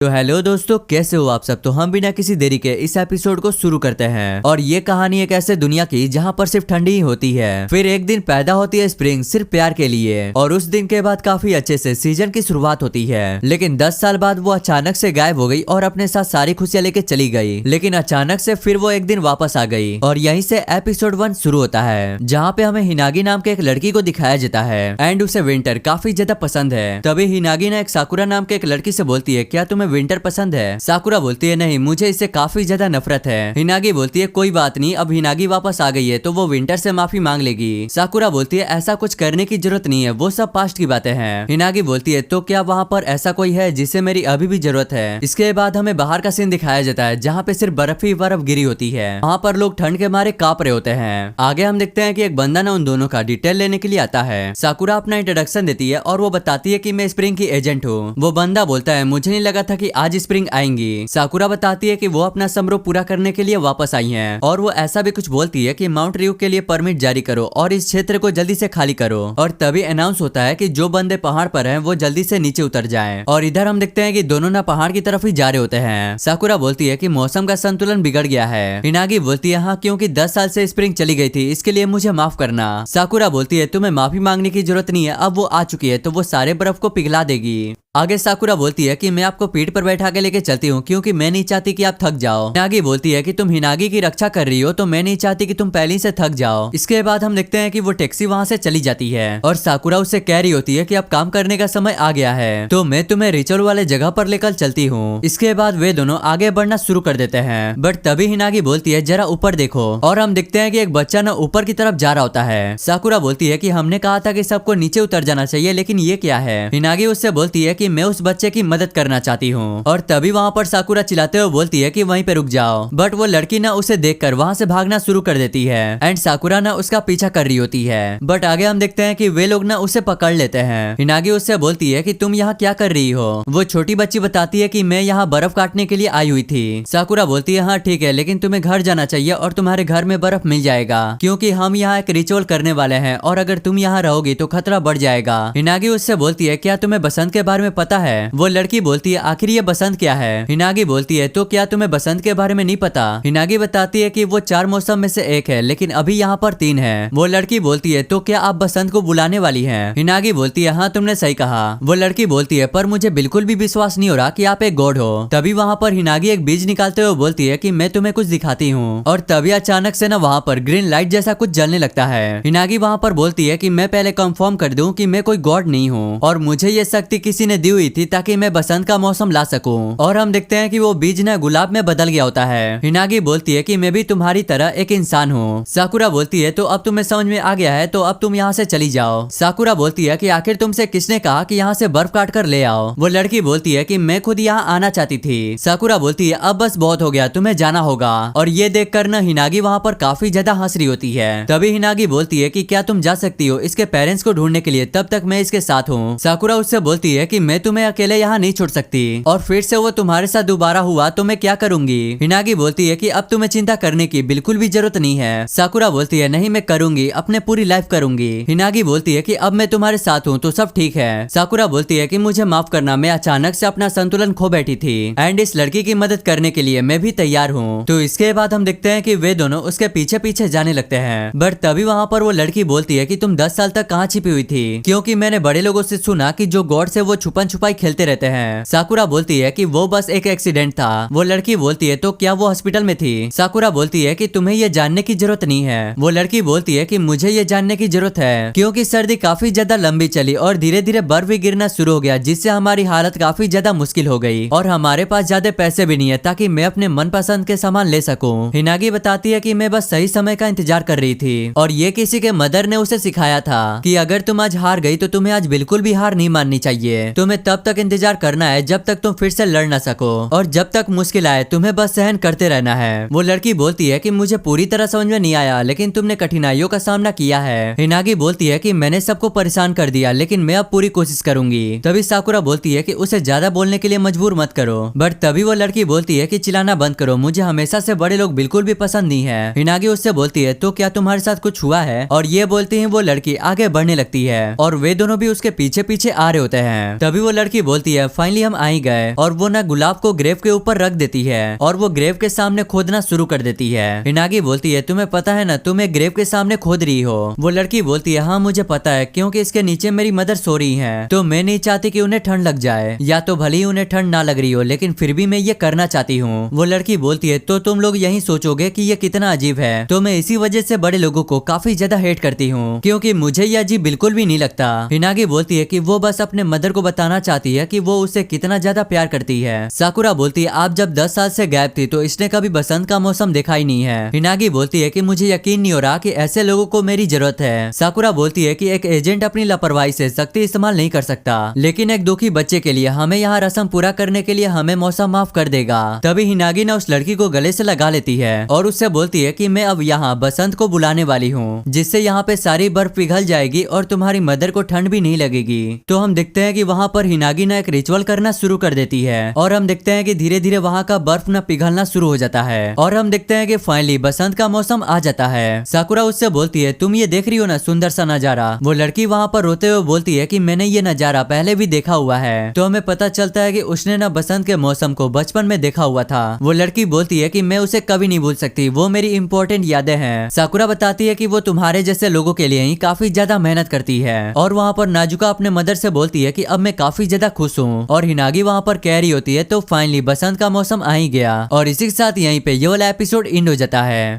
तो हेलो दोस्तों, कैसे हो आप सब। तो हम बिना किसी देरी के इस एपिसोड को शुरू करते हैं। और ये कहानी एक ऐसे दुनिया की जहाँ पर सिर्फ ठंडी ही होती है। फिर एक दिन पैदा होती है स्प्रिंग, सिर्फ प्यार के लिए। और उस दिन के बाद काफी अच्छे से सीजन की शुरुआत होती है। लेकिन 10 साल बाद वो अचानक से गायब हो गई और अपने साथ सारी खुशियां लेके चली गई। लेकिन अचानक से फिर वो एक दिन वापस आ गई। और यहीं से एपिसोड 1 शुरू होता है, जहाँ पे हमें हिनागी नाम के एक लड़की को दिखाया जाता है। एंड उसे विंटर काफी ज्यादा पसंद है। तभी हिनागी ने एक साकुरा नाम के एक लड़की से बोलती है, क्या तुम्हें विंटर पसंद है। साकुरा बोलती है, नहीं, मुझे इससे काफी ज्यादा नफरत है। हिनागी बोलती है, कोई बात नहीं, अब हिनागी वापस आ गई है तो वो विंटर से माफी मांग लेगी। साकुरा बोलती है, ऐसा कुछ करने की जरूरत नहीं है, वो सब पास्ट की बातें हैं। हिनागी बोलती है, तो क्या वहाँ पर ऐसा कोई है जिसे मेरी अभी भी जरूरत है। इसके बाद हमें बाहर का सीन दिखाया जाता है, जहाँ पे सिर्फ बर्फ ही बर्फ गिरी होती है। वहाँ पर लोग ठंड के मारे कांप रहे होते हैं। आगे हम देखते हैं कि एक बंदा ना उन दोनों का डिटेल लेने के लिए आता है। साकुरा अपना इंट्रोडक्शन देती है और वो बताती है कि मैं स्प्रिंग की एजेंट हूँ। वो बंदा बोलता है, मुझे नहीं लगा था कि आज स्प्रिंग आएंगी। साकुरा बताती है कि वो अपना समारोह पूरा करने के लिए वापस आई हैं। और वो ऐसा भी कुछ बोलती है कि माउंट रियू के लिए परमिट जारी करो और इस क्षेत्र को जल्दी से खाली करो। और तभी अनाउंस होता है कि जो बंदे पहाड़ पर हैं वो जल्दी से नीचे उतर जाएं। और इधर हम देखते हैं कि दोनों ना पहाड़ की तरफ ही जा रहे होते हैं। साकुरा बोलती है कि मौसम का संतुलन बिगड़ गया है। हिनागी बोलती है, हाँ, क्योंकि 10 साल से स्प्रिंग चली गई थी, इसके लिए मुझे माफ करना। साकुरा बोलती है, तुम्हें माफी मांगने की जरूरत नहीं है, अब वो आ चुकी है तो वो सारे बर्फ को पिघला देगी। आगे साकुरा बोलती है कि मैं आपको पीठ पर बैठा के लेके चलती हूँ, क्योंकि मैं नहीं चाहती कि आप थक जाओ। हिनागी बोलती है कि तुम हिनागी की रक्षा कर रही हो तो मैं नहीं चाहती कि तुम पहले से थक जाओ। इसके बाद हम देखते हैं कि वो टैक्सी वहाँ से चली जाती है और साकुरा उससे कह रही होती है कि अब काम करने का समय आ गया है, तो मैं तुम्हें रिचुअल वाले जगह पर लेकर चलती हूँ। इसके बाद वे दोनों आगे बढ़ना शुरू कर देते हैं। बट तभी हिनागी बोलती है, जरा ऊपर देखो। और हम देखते हैं कि एक बच्चा ना ऊपर की तरफ जा रहा होता है। साकुरा बोलती है कि हमने कहा था कि सबको नीचे उतर जाना चाहिए, लेकिन ये क्या है। हिनागी उससे बोलती है कि मैं उस बच्चे की मदद करना चाहती हूँ। और तभी वहाँ पर साकुरा चिल्लाते हुए बोलती है कि वहीं पे रुक जाओ। बट वो लड़की ना उसे देखकर वहाँ से भागना शुरू कर देती है। एंड साकुरा ना उसका पीछा कर रही होती है। बट आगे हम देखते हैं कि वे लोग ना उसे पकड़ लेते हैं। हिनागी उससे बोलती है कि तुम यहाँ क्या कर रही हो। वो छोटी बच्ची बताती है कि मैं यहाँ बर्फ काटने के लिए आई हुई थी। साकुरा बोलती है, हाँ ठीक है, लेकिन तुम्हें घर जाना चाहिए और तुम्हारे घर में बर्फ मिल जाएगा, क्योंकि हम यहाँ एक रिचुअल करने वाले हैं और अगर तुम यहाँ रहोगी तो खतरा बढ़ जाएगा। हिनागी उससे बोलती है, क्या तुम्हें बसंत के बारे में पता है। वो लड़की बोलती है, आखिर ये बसंत क्या है। हिनागी बोलती है, तो क्या तुम्हें बसंत के बारे में नहीं पता। हिनागी बताती है कि वो 4 मौसम में से एक है, लेकिन अभी यहाँ पर 3 है। वो लड़की बोलती है, तो क्या आप बसंत को बुलाने वाली हैं। हिनागी बोलती है, हाँ तुमने सही कहा। वो लड़की बोलती है, पर मुझे बिल्कुल भी विश्वास नहीं हो रहा कि आप एक गॉड हो। तभी वहाँ पर हिनागी एक बीज निकालते हुए बोलती है कि मैं तुम्हें कुछ दिखाती हूँ। और तभी अचानक से ना वहाँ पर ग्रीन लाइट जैसा कुछ जलने लगता है। हिनागी वहाँ पर बोलती है कि मैं पहले कंफर्म कर दूं कि मैं कोई गॉड नहीं हूँ और मुझे ये शक्ति किसी ने दी हुई थी ताकि मैं बसंत का मौसम ला सकूं। और हम देखते हैं कि वो बीज ना गुलाब में बदल गया होता है। हिनागी बोलती है कि मैं भी तुम्हारी तरह एक इंसान हूँ। साकुरा बोलती है, तो अब तुम्हें समझ में आ गया है, तो अब तुम यहाँ से चली जाओ। साकुरा बोलती है कि आखिर तुमसे किसने कहा कि यहाँ से बर्फ काट कर ले आओ। वो लड़की बोलती है कि मैं खुद यहाँ आना चाहती थी। साकुरा बोलती है, अब बस बहुत हो गया, तुम्हें जाना होगा। और ये देख कर ना हिनागी वहाँ पर काफी ज्यादा हंस रही होती है। तभी हिनागी बोलती है कि क्या तुम जा सकती हो इसके पेरेंट्स को ढूंढने के लिए, तब तक मैं इसके साथ हूँ। साकुरा उससे बोलती है कि मैं तुम्हें अकेले यहाँ नहीं छोड़ सकती, और फिर से वो तुम्हारे साथ दोबारा हुआ तो मैं क्या करूंगी। हिनागी बोलती है कि अब तुम्हें चिंता करने की बिल्कुल भी जरूरत नहीं है। साकुरा बोलती है, नहीं, मैं करूंगी, अपने पूरी लाइफ करूंगी। हिनागी बोलती है कि अब मैं तुम्हारे साथ हूँ तो सब ठीक है। साकुरा बोलती है कि मुझे माफ करना, मैं अचानक से अपना संतुलन खो बैठी थी एंड इस लड़की की मदद करने के लिए मैं भी तैयार हूँ। तो इसके बाद हम देखते हैं कि वे दोनों उसके पीछे पीछे जाने लगते हैं। बट तभी वहाँ पर वो लड़की बोलती है कि तुम 10 साल तक कहाँ छिपी हुई थी, क्योंकि मैंने बड़े लोगों से सुना कि जो गॉड से वो छुपन छुपाई खेलते रहते हैं। साकुरा बोलती है कि वो बस एक एक्सीडेंट था। वो लड़की बोलती है, तो क्या वो हॉस्पिटल में थी। साकुरा बोलती है कि तुम्हें ये जानने की जरूरत नहीं है। वो लड़की बोलती है कि मुझे ये जानने की जरूरत है, क्योंकि सर्दी काफी ज्यादा लंबी चली और धीरे धीरे बर्फ भी गिरना शुरू हो गया, जिससे हमारी हालत काफी ज्यादा मुश्किल हो गई और हमारे पास ज्यादा पैसे भी नहीं है ताकि मैं अपने मनपसंद के सामान ले सकूं। हिनागी बताती है कि मैं बस सही समय का इंतजार कर रही थी और ये किसी के मदर ने उसे सिखाया था कि अगर तुम आज हार गई तो तुम्हें आज बिल्कुल भी हार नहीं माननी चाहिए। तुम्हें तब तक इंतजार करना है जब तक तुम फिर से लड़ ना सको, और जब तक मुश्किल आए तुम्हें बस सहन करते रहना है। वो लड़की बोलती है कि मुझे पूरी तरह समझ में नहीं आया, लेकिन तुमने कठिनाइयों का सामना किया है। हिनागी बोलती है कि मैंने सबको परेशान कर दिया, लेकिन मैं अब पूरी कोशिश करूंगी। तभी साकुरा बोलती है कि उसे ज्यादा बोलने के लिए मजबूर मत करो। बट तभी वो लड़की बोलती है कि चिल्लाना बंद करो, मुझे हमेशा से बड़े लोग बिल्कुल भी पसंद नहीं है। हिनागी उससे बोलती है, तो क्या तुम्हारे साथ कुछ हुआ है। और ये बोलती है वो लड़की आगे बढ़ने लगती है और वे दोनों भी उसके पीछे पीछे आ रहे होते हैं। तभी तभी वो लड़की बोलती है फाइनली हम आ ही गए, और वो ना गुलाब को ग्रेव के ऊपर रख देती है और वो ग्रेव के सामने खोदना शुरू कर देती है। हिनागी बोलती है तुम्हें पता है ना तुम एक ग्रेव के सामने खोद रही हो। वो लड़की बोलती है हाँ मुझे पता है, क्योंकि इसके नीचे मेरी मदर सो रही है, तो मैं नहीं चाहती कि उन्हें ठंड लग जाए, या तो भले ही उन्हें ठंड ना लग रही हो लेकिन फिर भी मैं ये करना चाहती हूँ। वो लड़की बोलती है तो तुम लोग यही सोचोगे कि ये कितना अजीब है, तो मैं इसी वजह से बड़े लोगों को काफी ज्यादा हेट करती हूँ, क्योंकि मुझे ये अजीब बिल्कुल भी नहीं लगता। हिनागी बोलती है कि वो बस अपने मदर को बताना चाहती है कि वो उसे कितना ज्यादा प्यार करती है। साकुरा बोलती है आप जब 10 साल से गायब थी तो इसने कभी बसंत का मौसम देखा ही नहीं है। हिनागी बोलती है कि मुझे यकीन नहीं हो रहा कि ऐसे लोगों को मेरी जरूरत है। साकुरा बोलती है कि एक एजेंट अपनी लापरवाही से शक्ति इस्तेमाल नहीं कर सकता, लेकिन एक दुखी बच्चे के लिए हमें यहाँ रस्म पूरा करने के लिए हमें मौसम माफ कर देगा। तभी हिनागी ने उस लड़की को गले से लगा लेती है और उससे बोलती है कि मैं अब यहाँ बसंत को बुलाने वाली हूँ, जिससे यहाँ पे सारी बर्फ पिघल जाएगी और तुम्हारी मदर को ठंड भी नहीं लगेगी। तो हम देखते हैं कि वहाँ पर हिनागी ना एक रिचुअल करना शुरू कर देती है और हम देखते हैं कि धीरे धीरे वहाँ का बर्फ ना पिघलना शुरू हो जाता है और हम देखते हैं कि फाइनली बसंत का मौसम आ जाता है। साकुरा उससे बोलती है तुम ये देख रही हो ना सुंदर सा नजारा। वो लड़की वहाँ पर रोते हुए बोलती है कि मैंने ये नजारा पहले भी देखा हुआ है। तो हमें पता चलता है कि उसने ना बसंत के मौसम को बचपन में देखा हुआ था। वो लड़की बोलती है कि मैं उसे कभी नहीं भूल सकती, वो मेरी इंपॉर्टेंट यादें हैं। साकुरा बताती है कि वो तुम्हारे जैसे लोगों के लिए ही काफी ज्यादा मेहनत करती है और वहाँ पर नाजुका अपने मदर से बोलती है कि अब मैं काफी ज्यादा खुश हूँ और हिनागी वहाँ पर कह रही होती है तो फाइनली बसंत का मौसम आ ही गया। और इसी के साथ यहीं पे ये वाला एपिसोड एंड हो जाता है।